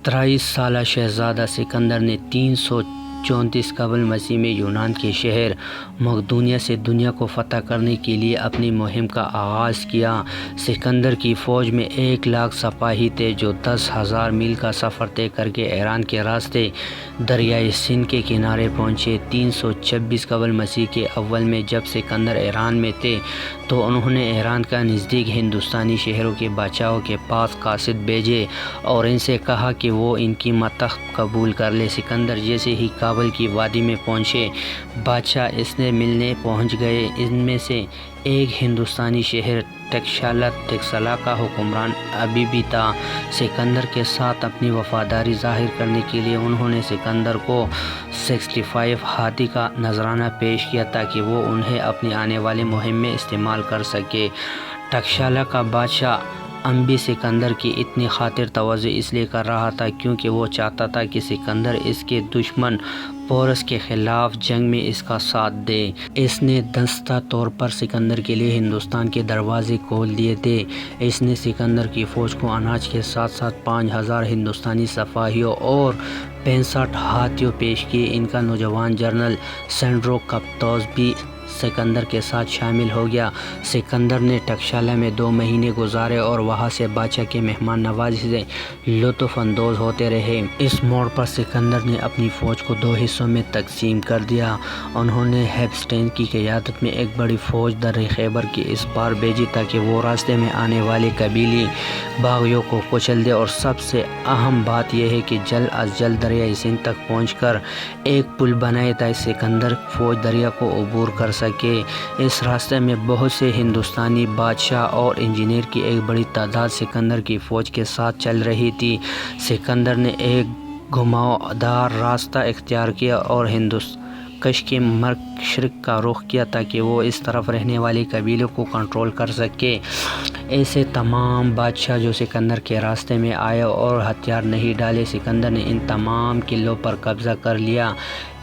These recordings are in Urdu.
23 سالہ شہزادہ سکندر نے 334 قبل مسیح میں یونان کے شہر مقدونیہ سے دنیا کو فتح کرنے کے لیے اپنی مہم کا آغاز کیا۔ سکندر کی فوج میں 1,00,000 سپاہی تھے جو 10,000 میل کا سفر طے کر کے ایران کے راستے دریائے سندھ کے کنارے پہنچے۔ 326 قبل مسیح کے اول میں جب سکندر ایران میں تھے تو انہوں نے ایران کا نزدیک ہندوستانی شہروں کے بادشاہوں کے پاس قاصد بھیجے اور ان سے کہا کہ وہ ان کی ماتحت قبول کر لے۔ سکندر جیسے ہی کابل کی وادی میں پہنچے، بادشاہ اس سے ملنے پہنچ گئے۔ ان میں سے ایک ہندوستانی شہر ٹیکسلا کا حکمران ابھی بھی تھا۔ سکندر کے ساتھ اپنی وفاداری ظاہر کرنے کے لیے انہوں نے سکندر کو 65 ہاتھی کا نذرانہ پیش کیا تاکہ وہ انہیں اپنی آنے والی مہم میں استعمال کر سکے۔ ٹیکسلا کا بادشاہ ابھی سکندر کی اتنی خاطر تواضع اس لیے کر رہا تھا کیونکہ وہ چاہتا تھا کہ سکندر اس کے دشمن پورس کے خلاف جنگ میں اس کا ساتھ دے۔ اس نے دستہ طور پر سکندر کے لیے ہندوستان کے دروازے کھول دیے تھے۔ اس نے سکندر کی فوج کو اناج کے ساتھ ساتھ 5,000 ہندوستانی سپاہیوں اور 65 ہاتھیوں پیش کیے۔ ان کا نوجوان جنرل سینڈرو کپتوس بھی سکندر کے ساتھ شامل ہو گیا۔ سکندر نے ٹیکسلا میں 2 مہینے گزارے اور وہاں سے بادشاہ کے مہمان نوازی سے لطف اندوز ہوتے رہے۔ اس موڑ پر سکندر نے اپنی فوج کو 2 حصوں میں تقسیم کر دیا۔ انہوں نے ہیپسٹین کی قیادت میں ایک بڑی فوج درہ خیبر کی اس پار بھیجی تاکہ وہ راستے میں آنے والے قبیلی باغیوں کو کچل دے، اور سب سے اہم بات یہ ہے کہ جلد از جلد دریائے سندھ تک پہنچ کر ایک پل بنائے تاکہ سکندر فوج دریا کو عبور کر سکے۔ اس راستے میں بہت سے ہندوستانی بادشاہ اور انجینئر کی ایک بڑی تعداد سکندر کی فوج کے ساتھ چل رہی تھی۔ سکندر نے ایک گھماؤدار راستہ اختیار کیا اور ہندوکش کے مشرق کا رخ کیا تاکہ وہ اس طرف رہنے والے قبیلوں کو کنٹرول کر سکے۔ ایسے تمام بادشاہ جو سکندر کے راستے میں آئے اور ہتھیار نہیں ڈالے، سکندر نے ان تمام قلعوں پر قبضہ کر لیا۔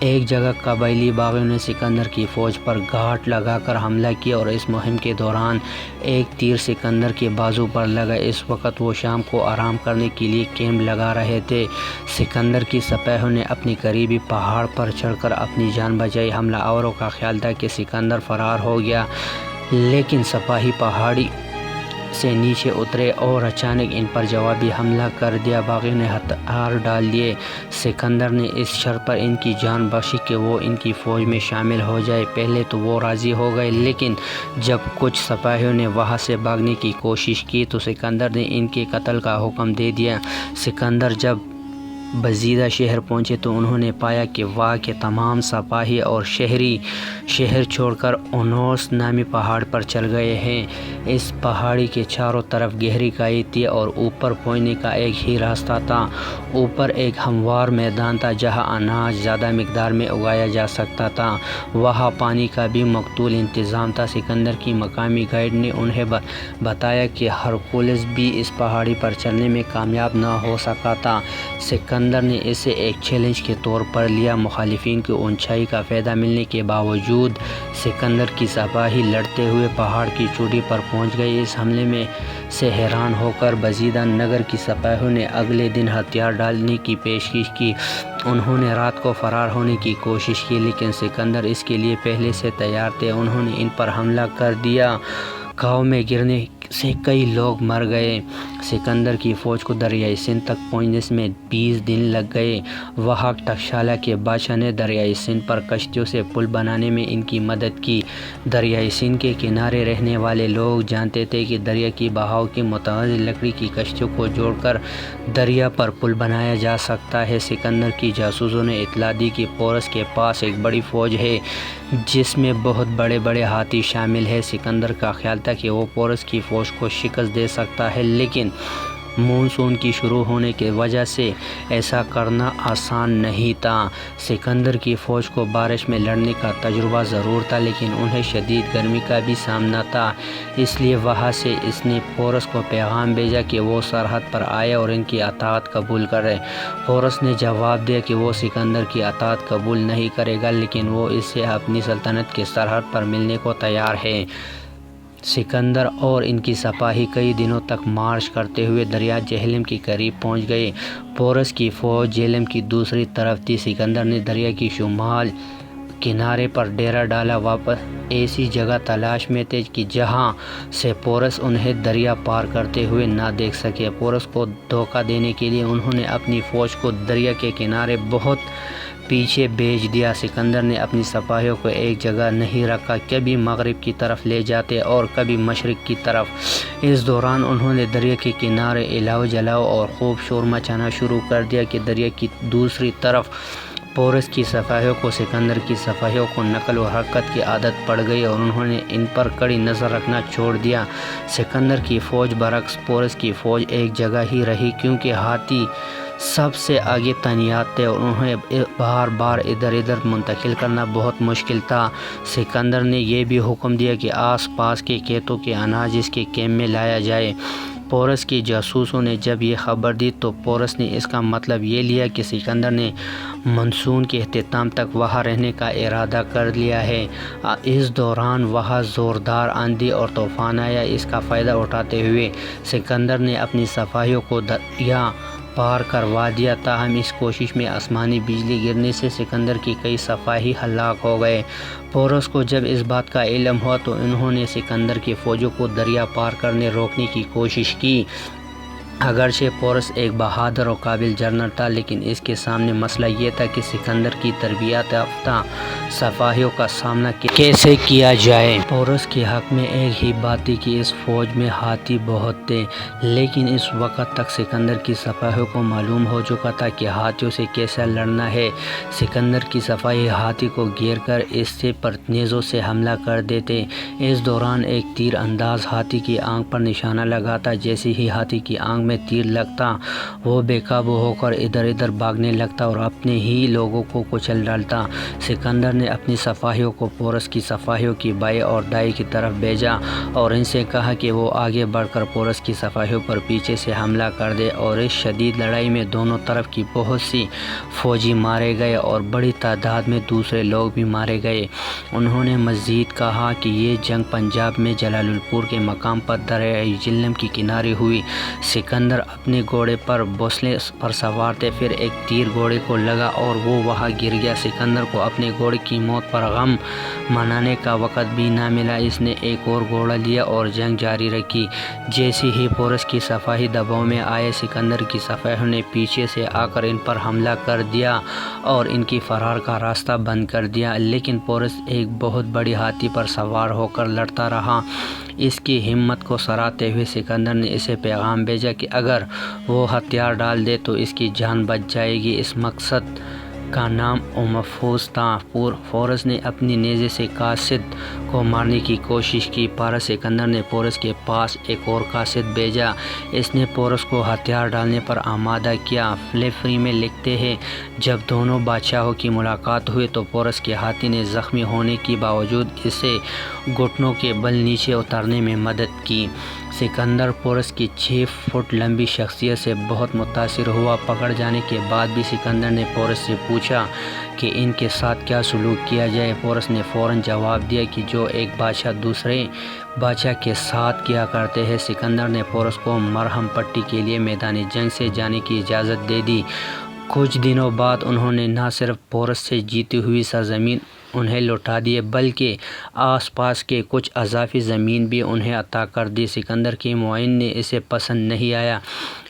ایک جگہ قبائلی باغیوں نے سکندر کی فوج پر گھاٹ لگا کر حملہ کیا اور اس مہم کے دوران ایک تیر سکندر کے بازو پر لگا۔ اس وقت وہ شام کو آرام کرنے کے لیے کیمپ لگا رہے تھے۔ سکندر کی سپاہیوں نے اپنی قریبی پہاڑ پر چڑھ کر اپنی جان بچائی۔ حملہ آوروں کا خیال تھا کہ سکندر فرار ہو گیا، لیکن سپاہی پہاڑی سے نیچے اترے اور اچانک ان پر جوابی حملہ کر دیا۔ باغیوں نے ہتھیار ڈال دیے۔ سکندر نے اس شرط پر ان کی جان بخشی کہ وہ ان کی فوج میں شامل ہو جائے۔ پہلے تو وہ راضی ہو گئے، لیکن جب کچھ سپاہیوں نے وہاں سے بھاگنے کی کوشش کی تو سکندر نے ان کے قتل کا حکم دے دیا۔ سکندر جب بزیدہ شہر پہنچے تو انہوں نے پایا کہ وہاں کے تمام سپاہی اور شہری شہر چھوڑ کر اونوس نامی پہاڑ پر چل گئے ہیں۔ اس پہاڑی کے چاروں طرف گہری کھائی تھی اور اوپر پہنچنے کا ایک ہی راستہ تھا۔ اوپر ایک ہموار میدان تھا جہاں اناج زیادہ مقدار میں اگایا جا سکتا تھا۔ وہاں پانی کا بھی مقتول انتظام تھا۔ سکندر کی مقامی گائیڈ نے انہیں بتایا کہ ہرکولس بھی اس پہاڑی پر چلنے میں کامیاب نہ ہو سکا تھا۔ سکندر نے اسے ایک چیلنج کے طور پر لیا۔ مخالفین کو اونچائی کا فائدہ ملنے کے باوجود سکندر کی سپاہی لڑتے ہوئے پہاڑ کی چوٹی پر پہنچ گئے۔ اس حملے میں سے حیران ہو کر بزیدہ نگر کی سپاہیوں نے اگلے دن ہتھیار ڈالنے کی پیشکش کی۔ انہوں نے رات کو فرار ہونے کی کوشش کی، لیکن سکندر اس کے لیے پہلے سے تیار تھے۔ انہوں نے ان پر حملہ کر دیا۔ گاؤں میں گرنے سے کئی لوگ مر گئے۔ سکندر کی فوج کو دریائے سندھ تک پہنچنے میں 20 دن لگ گئے۔ وہاں ٹیکسلا کے بادشاہ نے دریائے سندھ پر کشتیوں سے پل بنانے میں ان کی مدد کی۔ دریائے سندھ کے کنارے رہنے والے لوگ جانتے تھے کہ دریا کی بہاؤ کے متوازن لکڑی کی کشتیوں کو جوڑ کر دریا پر پل بنایا جا سکتا ہے۔ سکندر کی جاسوسوں نے اطلاع دی کہ پورس کے پاس ایک بڑی فوج ہے جس میں بہت بڑے بڑے ہاتھی شامل ہیں۔ سکندر کا خیال تھا کہ وہ پورس کی فوج کو شکست دے سکتا ہے، لیکن مونسون کی شروع ہونے کی وجہ سے ایسا کرنا آسان نہیں تھا۔ سکندر کی فوج کو بارش میں لڑنے کا تجربہ ضرور تھا، لیکن انہیں شدید گرمی کا بھی سامنا تھا۔ اس لیے وہاں سے اس نے پورس کو پیغام بھیجا کہ وہ سرحد پر آئے اور ان کی اطاعت قبول کرے۔ پورس نے جواب دیا کہ وہ سکندر کی اطاعت قبول نہیں کرے گا، لیکن وہ اس سے اپنی سلطنت کی سرحد پر ملنے کو تیار ہے۔ سکندر اور ان کی سپاہی کئی دنوں تک مارچ کرتے ہوئے دریا جہلم کے قریب پہنچ گئے۔ پورس کی فوج جہلم کی دوسری طرف تھی۔ سکندر نے دریا کی شمال کنارے پر ڈیرا ڈالا، واپس ایسی جگہ تلاش میں تھے کہ جہاں سے پورس انہیں دریا پار کرتے ہوئے نہ دیکھ سکے۔ پورس کو دھوکہ دینے کے لیے انہوں نے اپنی فوج کو دریا کے کنارے بہت پیچھے بھیج دیا۔ سکندر نے اپنی سپاہیوں کو ایک جگہ نہیں رکھا، کبھی مغرب کی طرف لے جاتے اور کبھی مشرق کی طرف۔ اس دوران انہوں نے دریا کے کنارے الاؤ جلاؤ اور خوب شور مچانا شروع کر دیا کہ دریا کی دوسری طرف پورس کی سپاہیوں کو سکندر کی سپاہیوں کو نقل و حرکت کی عادت پڑ گئی اور انہوں نے ان پر کڑی نظر رکھنا چھوڑ دیا۔ سکندر کی فوج برعکس پورس کی فوج ایک جگہ ہی رہی، کیونکہ ہاتھی سب سے آگے تعینات تھے اور انہیں بار بار ادھر ادھر منتقل کرنا بہت مشکل تھا۔ سکندر نے یہ بھی حکم دیا کہ آس پاس کے کھیتوں کے اناج اس کے کیمپ میں لایا جائے۔ پورس کے جاسوسوں نے جب یہ خبر دی تو پورس نے اس کا مطلب یہ لیا کہ سکندر نے مانسون کے اختتام تک وہاں رہنے کا ارادہ کر لیا ہے۔ اس دوران وہاں زوردار آندھی اور طوفان آیا۔ اس کا فائدہ اٹھاتے ہوئے سکندر نے اپنی سپاہیوں کو دریا پار کروا دیا، تاہم اس کوشش میں آسمانی بجلی گرنے سے سکندر کی کئی سپاہی ہلاک ہو گئے۔ پورس کو جب اس بات کا علم ہوا تو انہوں نے سکندر کی فوجوں کو دریا پار کرنے روکنے کی کوشش کی۔ اگرچہ پورس ایک بہادر اور قابل جنرل تھا، لیکن اس کے سامنے مسئلہ یہ تھا کہ سکندر کی تربیت یافتہ سپاہیوں کا سامنا کیسے کیا جائے۔ پورس کے حق میں ایک ہی بات تھی کہ اس فوج میں ہاتھی بہت تھے، لیکن اس وقت تک سکندر کی سپاہیوں کو معلوم ہو چکا تھا کہ ہاتھیوں سے کیسے لڑنا ہے۔ سکندر کی سپاہی ہاتھی کو گھیر کر اس سے پر نیزوں سے حملہ کر دیتے۔ اس دوران ایک تیر انداز ہاتھی کی آنکھ پر نشانہ لگاتا۔ جیسے ہی ہاتھی کی آنکھ میں تیر لگتا، وہ بے قابو ہو کر ادھر ادھر بھاگنے لگتا اور اپنے ہی لوگوں کو کچل ڈالتا۔ سکندر نے اپنی سپاہیوں کو پورس کی سپاہیوں کی بائیں اور دائیں کی طرف بھیجا اور ان سے کہا کہ وہ آگے بڑھ کر پورس کی سپاہیوں پر پیچھے سے حملہ کر دے، اور اس شدید لڑائی میں دونوں طرف کی بہت سی فوجی مارے گئے اور بڑی تعداد میں دوسرے لوگ بھی مارے گئے۔ انہوں نے مزید کہا کہ یہ جنگ پنجاب میں جلال پور کے مقام پر دریا جہلم کے کنارے ہوئی۔ سکندر اپنے گھوڑے پر بوسلے پر سوار تھے، پھر ایک تیر گھوڑے کو لگا اور وہ وہاں گر گیا۔ سکندر کو اپنے گھوڑے کی موت پر غم منانے کا وقت بھی نہ ملا۔ اس نے ایک اور گھوڑا لیا اور جنگ جاری رکھی۔ جیسے ہی پورس کی سپاہی دباؤ میں آئے، سکندر کی سپاہیوں نے پیچھے سے آ کر ان پر حملہ کر دیا اور ان کی فرار کا راستہ بند کر دیا، لیکن پورس ایک بہت بڑی ہاتھی پر سوار ہو کر لڑتا رہا۔ اس کی ہمت کو سراہتے ہوئے سکندر نے اسے پیغام بھیجا کہ اگر وہ ہتھیار ڈال دے تو اس کی جان بچ جائے گی۔ اس مقصد کا نام اومفوس تھا۔ پورس نے اپنی نیزے سے قاصد کو مارنے کی کوشش کی، پر سکندر نے پورس کے پاس ایک اور قاصد بھیجا۔ اس نے پورس کو ہتھیار ڈالنے پر آمادہ کیا۔ فلیفری میں لکھتے ہیں، جب دونوں بادشاہوں کی ملاقات ہوئی تو پورس کے ہاتھی نے زخمی ہونے کے باوجود اسے گھٹنوں کے بل نیچے اتارنے میں مدد کی۔ سکندر پورس کی 6 فٹ لمبی شخصیت سے بہت متاثر ہوا۔ پکڑ جانے کے بعد بھی سکندر نے پورس سے پوچھا کہ ان کے ساتھ کیا سلوک کیا جائے۔ پورس نے فوراً جواب دیا کہ جو ایک بادشاہ دوسرے بادشاہ کے ساتھ کیا کرتے ہیں۔ سکندر نے پورس کو مرہم پٹی کے لیے میدان جنگ سے جانے کی اجازت دے دی۔ کچھ دنوں بعد انہوں نے نہ صرف پورس سے جیتی ہوئی سرزمین انہیں لوٹا دی، بلکہ آس پاس کے کچھ اضافی زمین بھی انہیں عطا کر دی۔ سکندر کے معین نے اسے پسند نہیں آیا۔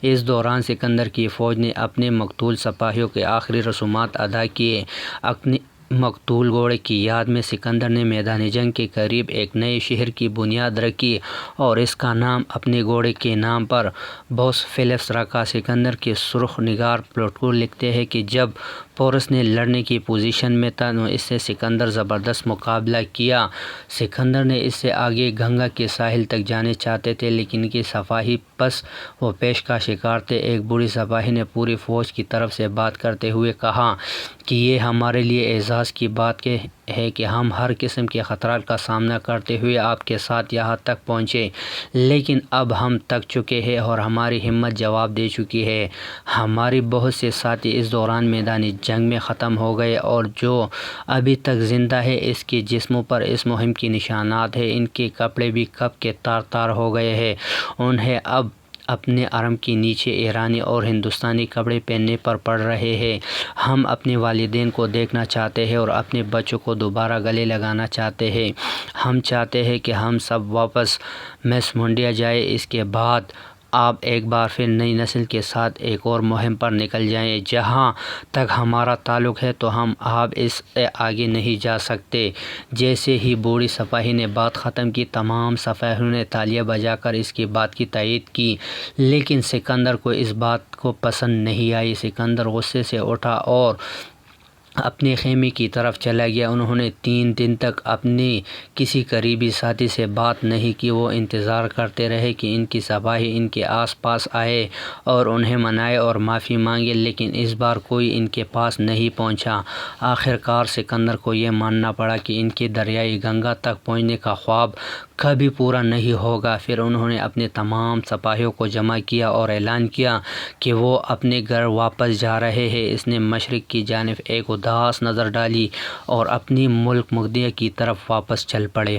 اس دوران سکندر کی فوج نے اپنے مقتول سپاہیوں کے آخری رسومات ادا کیے۔ اپنے مقتول گھوڑے کی یاد میں سکندر نے میدان جنگ کے قریب ایک نئے شہر کی بنیاد رکھی اور اس کا نام اپنے گھوڑے کے نام پر بوسفیلس رکھا۔ سکندر کے سرخ نگار پلوٹارک لکھتے ہیں کہ جب پورس نے لڑنے کی پوزیشن میں تھا تو اس سے سکندر زبردست مقابلہ کیا۔ سکندر نے اس سے آگے گنگا کے ساحل تک جانے چاہتے تھے، لیکن ان کی سپاہی پس و پیش کا شکار تھے۔ ایک بڑی سپاہی نے پوری فوج کی طرف سے بات کرتے ہوئے کہا کہ یہ ہمارے لیے اعزاز کی بات ہے ہے کہ ہم ہر قسم کے خطرات کا سامنا کرتے ہوئے آپ کے ساتھ یہاں تک پہنچے، لیکن اب ہم تک چکے ہیں اور ہماری ہمت جواب دے چکی ہے۔ ہماری بہت سے ساتھی اس دوران میدان جنگ میں ختم ہو گئے، اور جو ابھی تک زندہ ہے اس کے جسموں پر اس مہم کے نشانات ہیں۔ ان کے کپڑے بھی کب کے تار تار ہو گئے ہیں۔ انہیں اب اپنے ارم کے نیچے ایرانی اور ہندوستانی کپڑے پہننے پر پڑ رہے ہیں۔ ہم اپنے والدین کو دیکھنا چاہتے ہیں اور اپنے بچوں کو دوبارہ گلے لگانا چاہتے ہیں۔ ہم چاہتے ہیں کہ ہم سب واپس میس مونڈیا جائیں۔ اس کے بعد آپ ایک بار پھر نئی نسل کے ساتھ ایک اور مہم پر نکل جائیں۔ جہاں تک ہمارا تعلق ہے تو ہم اب اس سے آگے نہیں جا سکتے۔ جیسے ہی بوڑھی سپاہی نے بات ختم کی، تمام سپاہیوں نے تالیاں بجا کر اس کی بات کی تائید کی، لیکن سکندر کو اس بات کو پسند نہیں آئی۔ سکندر غصے سے اٹھا اور اپنے خیمے کی طرف چلا گیا۔ انہوں نے 3 دن تک اپنے کسی قریبی ساتھی سے بات نہیں کی۔ وہ انتظار کرتے رہے کہ ان کی سپاہی ان کے آس پاس آئے اور انہیں منائے اور معافی مانگے، لیکن اس بار کوئی ان کے پاس نہیں پہنچا۔ آخر کار سکندر کو یہ ماننا پڑا کہ ان کے دریائے گنگا تک پہنچنے کا خواب کبھی پورا نہیں ہوگا۔ پھر انہوں نے اپنے تمام سپاہیوں کو جمع کیا اور اعلان کیا کہ وہ اپنے گھر واپس جا رہے ہیں۔ اس نے مشرق کی جانب ایک اداس نظر ڈالی اور اپنی ملک مغدیہ کی طرف واپس چل پڑے۔